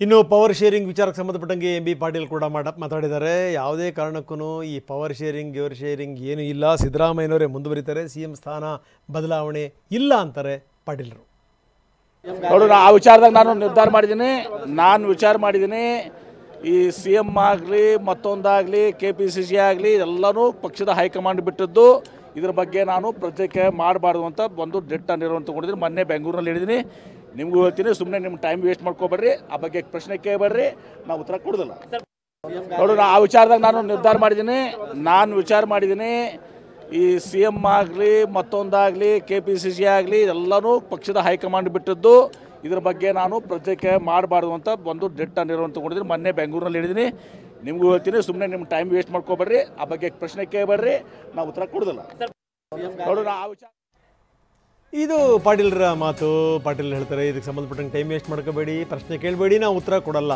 ಇನ್ನು power sharing ವಿಚಾರಕ್ಕೆ ಸಂಬಂಧಪಟ್ಟಂಗೆ ಎಂ ಬಿ ಪಾಟೀಲ್ ಕೂಡ ಮಾತಾಡಿದ್ದಾರೆ. ಯಾವುದೇ ಕಾರಣಕ್ಕೂ ಈ ಪವರ್ ಶೇರಿಂಗ್ ಗಿವರ್ ಶೇರಿಂಗ್ ಏನೂ ಇಲ್ಲ, ಸಿದ್ದರಾಮಯ್ಯನವರೇ ಮುಂದುವರಿತಾರೆ, ಸಿ ಎಂ ಸ್ಥಾನ ಬದಲಾವಣೆ ಇಲ್ಲ ಅಂತಾರೆ ಪಾಟೀಲರು. ನೋಡು, ಆ ವಿಚಾರದಾಗ ನಾನು ನಿರ್ಧಾರ ಮಾಡಿದ್ದೀನಿ. ವಿಚಾರ ಮಾಡಿದ್ದೀನಿ, ಈ ಸಿ ಎಂ ಆಗಲಿ ಮತ್ತೊಂದಾಗಲಿ KPCC ಆಗಲಿ ಎಲ್ಲನೂ ಪಕ್ಷದ ಹೈಕಮಾಂಡ್ ಬಿಟ್ಟದ್ದು. ಇದ್ರ ಬಗ್ಗೆ ನಾನು ಪ್ರತಿಕ್ರಿಯೆ ಮಾಡಬಾರ್ದು ಅಂತ ಒಂದು ದಿಟ್ಟ ನಿರ್ಣಯ ತಗೊಂಡಿದ್ದೀನಿ. ಮೊನ್ನೆ ಬೆಂಗಳೂರಿನಲ್ಲಿ ಹೇಳಿದ್ದೀನಿ, ನಿಮಗೂ ಹೇಳ್ತೀನಿ. ಸುಮ್ಮನೆ ನಿಮ್ಮ ಟೈಮ್ ವೇಸ್ಟ್ ಮಾಡ್ಕೋಬೇಡ್ರಿ, ಆ ಬಗ್ಗೆ ಪ್ರಶ್ನೆ ಕೇಳಬೇಡ್ರಿ, ನಾವು ಉತ್ತರ ಕೊಡೋದಿಲ್ಲ. ನೋಡು, ಆ ವಿಚಾರದಾಗ ನಾನು ನಿರ್ಧಾರ ಮಾಡಿದ್ದೀನಿ. ವಿಚಾರ ಮಾಡಿದ್ದೀನಿ, ಈ ಸಿ ಎಂ ಆಗಲಿ ಮತ್ತೊಂದಾಗಲಿ KPCC ಆಗಲಿ ಎಲ್ಲನೂ ಪಕ್ಷದ ಹೈಕಮಾಂಡ್ ಬಿಟ್ಟದ್ದು. ಇದ್ರ ಬಗ್ಗೆ ನಾನು ಪ್ರತಿಕ್ರಿಯೆ ಮಾಡಬಾರ್ದು ಅಂತ ಒಂದು ದಿಟ್ಟ ನಿರ್ಣಯ ತಗೊಂಡಿದ್ದೀನಿ. ಮೊನ್ನೆ ಬೆಂಗಳೂರಿನಲ್ಲಿ ಹೇಳಿದ್ದೀನಿ, ನಿಮಗೂ ಹೇಳ್ತೀನಿ. ಸುಮ್ಮನೆ ನಿಮ್ಮ ಟೈಮ್ ವೇಸ್ಟ್ ಮಾಡ್ಕೋಬೇಡ್ರಿ, ಆ ಬಗ್ಗೆ ಪ್ರಶ್ನೆ ಕೇಳಬೇಡ್ರಿ, ನಾವು ಉತ್ತರ ಕೊಡೋದಿಲ್ಲ. ನೋಡು, ಆ ವಿಚಾರ ಇದು ಪಾಟೀಲರ ಮಾತು. ಪಾಟೀಲ್ ಹೇಳ್ತಾರೆ, ಇದಕ್ಕೆ ಸಂಬಂಧಪಟ್ಟಂಗೆ ಟೈಮ್ ವೇಸ್ಟ್ ಮಾಡ್ಕೋಬೇಡಿ, ಪ್ರಶ್ನೆ ಕೇಳಬೇಡಿ, ನಾವು ಉತ್ತರ ಕೊಡಲ್ಲ.